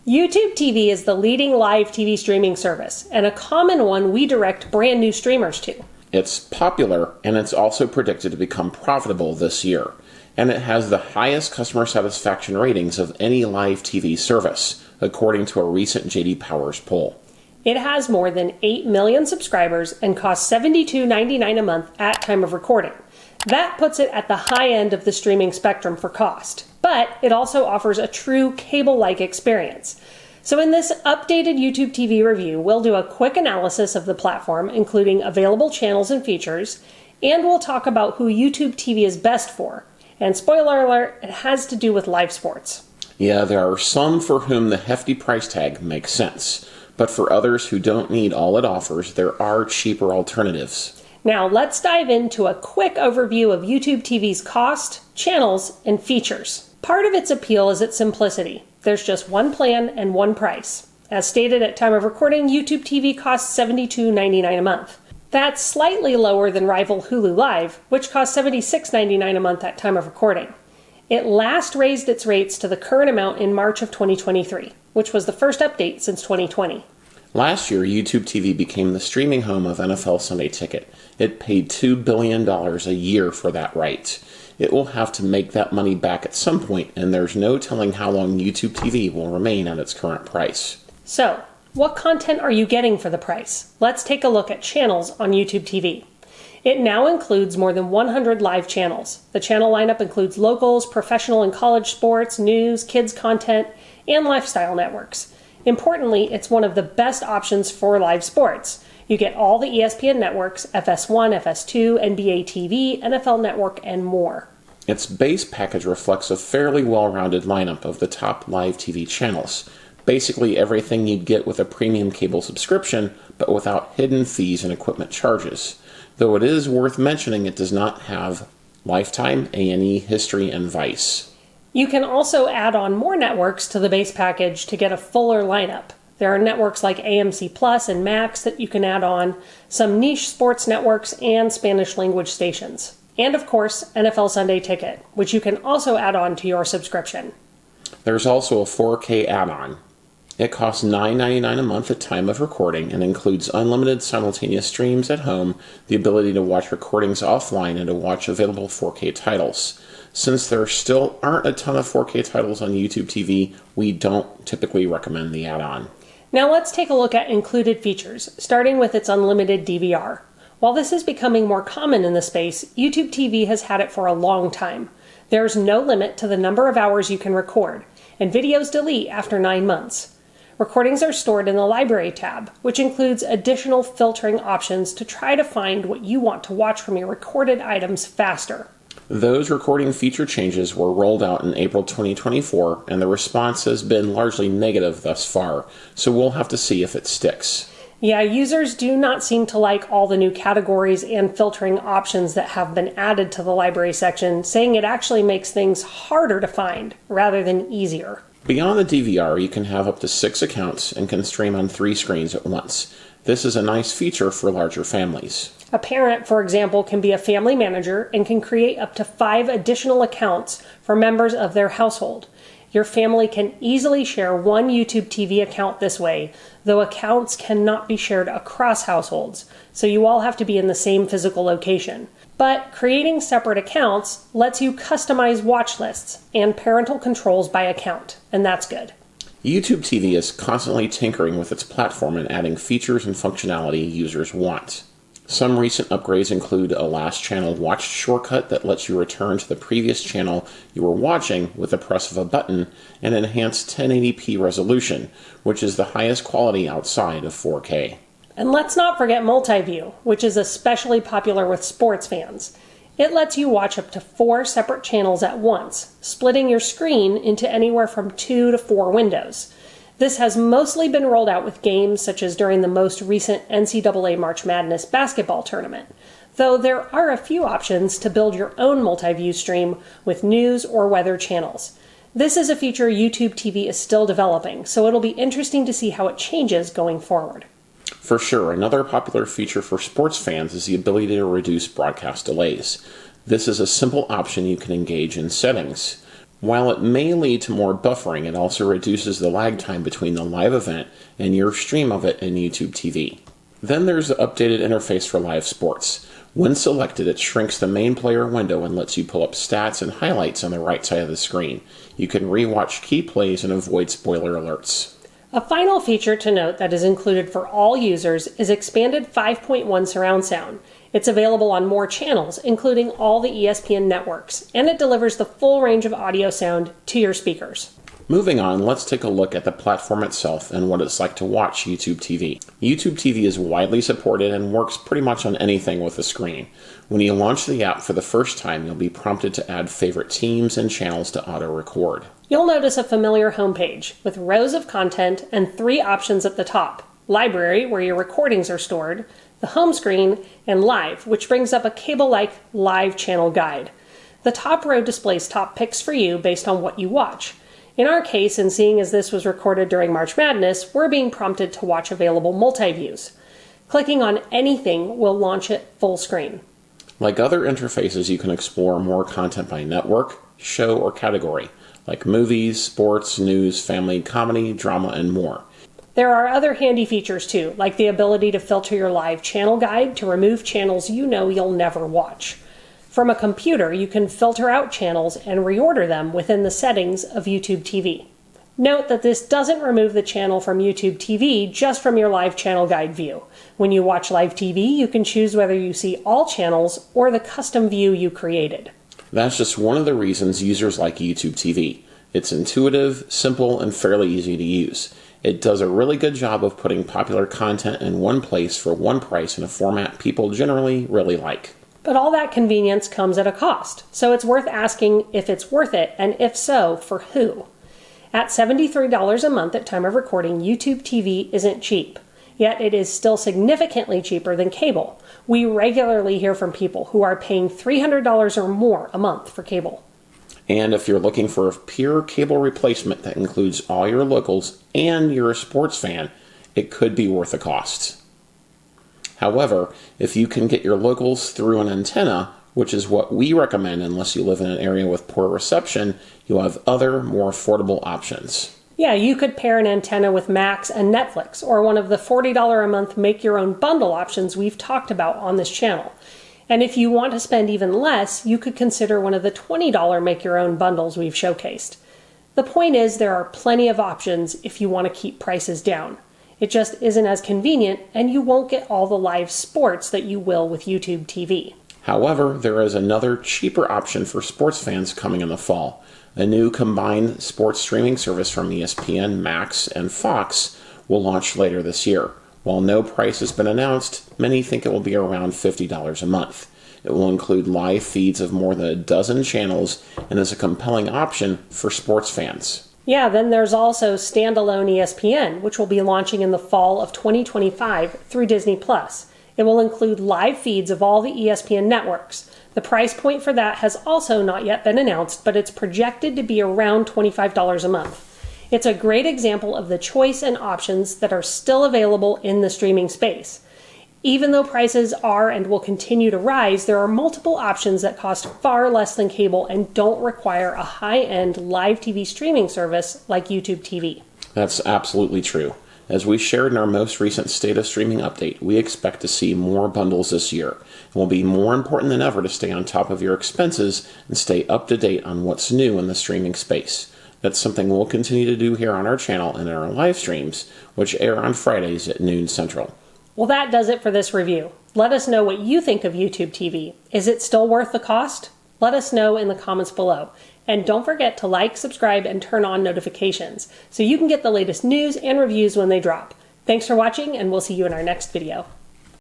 YouTube TV is the leading live TV streaming service, and a common one we direct brand new streamers to. It's popular, and it's also predicted to become profitable this year. And it has the highest customer satisfaction ratings of any live TV service, according to a recent J.D. Powers poll. It has more than 8 million subscribers and costs $72.99 a month at time of recording. That puts it at the high end of the streaming spectrum for cost, but it also offers a true cable-like experience. So in this updated YouTube TV review, we'll do a quick analysis of the platform, including available channels and features, and we'll talk about who YouTube TV is best for. And spoiler alert, it has to do with live sports. Yeah, there are some for whom the hefty price tag makes sense, but for others who don't need all it offers, there are cheaper alternatives. Now let's dive into a quick overview of YouTube TV's cost, channels, and features. Part of its appeal is its simplicity. There's just one plan and one price. As stated at time of recording, YouTube TV costs $72.99 a month. That's slightly lower than rival Hulu Live, which costs $76.99 a month at time of recording. It last raised its rates to the current amount in March of 2023, which was the first update since 2020. Last year, YouTube TV became the streaming home of NFL Sunday Ticket. It paid $2 billion a year for that right. It will have to make that money back at some point, and there's no telling how long YouTube TV will remain at its current price. So, what content are you getting for the price? Let's take a look at channels on YouTube TV. It now includes more than 100 live channels. The channel lineup includes locals, professional and college sports, news, kids content, and lifestyle networks. Importantly, it's one of the best options for live sports. You get all the ESPN networks, FS1, FS2, NBA TV, NFL Network, and more. Its base package reflects a fairly well-rounded lineup of the top live TV channels. Basically everything you'd get with a premium cable subscription, but without hidden fees and equipment charges. Though it is worth mentioning it does not have Lifetime, A&E, History, and Vice. You can also add on more networks to the base package to get a fuller lineup. There are networks like AMC Plus and Max that you can add on, some niche sports networks, and Spanish language stations. And of course, NFL Sunday Ticket, which you can also add on to your subscription. There's also a 4K add-on. It costs $9.99 a month at time of recording and includes unlimited simultaneous streams at home, the ability to watch recordings offline, and to watch available 4K titles. Since there still aren't a ton of 4K titles on YouTube TV, we don't typically recommend the add-on. Now let's take a look at included features, starting with its unlimited DVR. While this is becoming more common in the space, YouTube TV has had it for a long time. There's no limit to the number of hours you can record, and videos delete after 9 months. Recordings are stored in the Library tab, which includes additional filtering options to try to find what you want to watch from your recorded items faster. Those recording feature changes were rolled out in April 2024, and the response has been largely negative thus far, so we'll have to see if it sticks. Yeah, users do not seem to like all the new categories and filtering options that have been added to the library section, saying it actually makes things harder to find rather than easier. Beyond the DVR, you can have up to 6 accounts and can stream on 3 screens at once. This is a nice feature for larger families. A parent, for example, can be a family manager and can create up to 5 additional accounts for members of their household. Your family can easily share one YouTube TV account this way, though accounts cannot be shared across households, so you all have to be in the same physical location. But creating separate accounts lets you customize watch lists and parental controls by account, and that's good. YouTube TV is constantly tinkering with its platform and adding features and functionality users want. Some recent upgrades include a last channel watched shortcut that lets you return to the previous channel you were watching with the press of a button, and enhanced 1080p resolution, which is the highest quality outside of 4K. And let's not forget multi-view, which is especially popular with sports fans. It lets you watch up to 4 separate channels at once, splitting your screen into anywhere from 2 to 4 windows. This has mostly been rolled out with games such as during the most recent NCAA March Madness basketball tournament, though there are a few options to build your own multi-view stream with news or weather channels. This is a feature YouTube TV is still developing, so it'll be interesting to see how it changes going forward. For sure, another popular feature for sports fans is the ability to reduce broadcast delays. This is a simple option you can engage in settings. While it may lead to more buffering, it also reduces the lag time between the live event and your stream of it in YouTube TV. Then there's the updated interface for live sports. When selected, it shrinks the main player window and lets you pull up stats and highlights on the right side of the screen. You can rewatch key plays and avoid spoiler alerts. A final feature to note that is included for all users is expanded 5.1 surround sound. It's available on more channels, including all the ESPN networks, and it delivers the full range of audio sound to your speakers. Moving on, let's take a look at the platform itself and what it's like to watch YouTube TV. YouTube TV is widely supported and works pretty much on anything with a screen. When you launch the app for the first time, you'll be prompted to add favorite teams and channels to auto-record. You'll notice a familiar homepage with rows of content and 3 options at the top: Library, where your recordings are stored, the home screen, and Live, which brings up a cable-like live channel guide. The top row displays top picks for you based on what you watch. In our case, and seeing as this was recorded during March Madness, we're being prompted to watch available multi-views. Clicking on anything will launch it full screen. Like other interfaces, you can explore more content by network, show, or category, like movies, sports, news, family, comedy, drama, and more. There are other handy features too, like the ability to filter your live channel guide to remove channels you know you'll never watch. From a computer, you can filter out channels and reorder them within the settings of YouTube TV. Note that this doesn't remove the channel from YouTube TV just from your live channel guide view. When you watch live TV, you can choose whether you see all channels or the custom view you created. That's just one of the reasons users like YouTube TV. It's intuitive, simple, and fairly easy to use. It does a really good job of putting popular content in one place for one price in a format people generally really like. But all that convenience comes at a cost, so it's worth asking if it's worth it, and if so, for who. At $73 a month at time of recording, YouTube TV isn't cheap, yet it is still significantly cheaper than cable. We regularly hear from people who are paying $300 or more a month for cable. And if you're looking for a pure cable replacement that includes all your locals and you're a sports fan, it could be worth the cost. However, if you can get your locals through an antenna, which is what we recommend unless you live in an area with poor reception, you'll have other, more affordable options. Yeah, you could pair an antenna with Max and Netflix, or one of the $40 a month make-your-own bundle options we've talked about on this channel. And if you want to spend even less, you could consider one of the $20 make-your-own bundles we've showcased. The point is, there are plenty of options if you want to keep prices down. It just isn't as convenient, and you won't get all the live sports that you will with YouTube TV. However, there is another cheaper option for sports fans coming in the fall. A new combined sports streaming service from ESPN, Max, and Fox will launch later this year. While no price has been announced, many think it will be around $50 a month. It will include live feeds of more than a dozen channels and is a compelling option for sports fans. Yeah, then there's also standalone ESPN, which will be launching in the fall of 2025 through Disney+. It will include live feeds of all the ESPN networks. The price point for that has also not yet been announced, but it's projected to be around $25 a month. It's a great example of the choice and options that are still available in the streaming space. Even though prices are and will continue to rise, there are multiple options that cost far less than cable and don't require a high-end live TV streaming service like YouTube TV. That's absolutely true. As we shared in our most recent State of Streaming update, we expect to see more bundles this year. It will be more important than ever to stay on top of your expenses and stay up to date on what's new in the streaming space. That's something we'll continue to do here on our channel and in our live streams, which air on Fridays at noon Central. Well, that does it for this review. Let us know what you think of YouTube TV. Is it still worth the cost? Let us know in the comments below. And don't forget to like, subscribe, and turn on notifications so you can get the latest news and reviews when they drop. Thanks for watching, and we'll see you in our next video.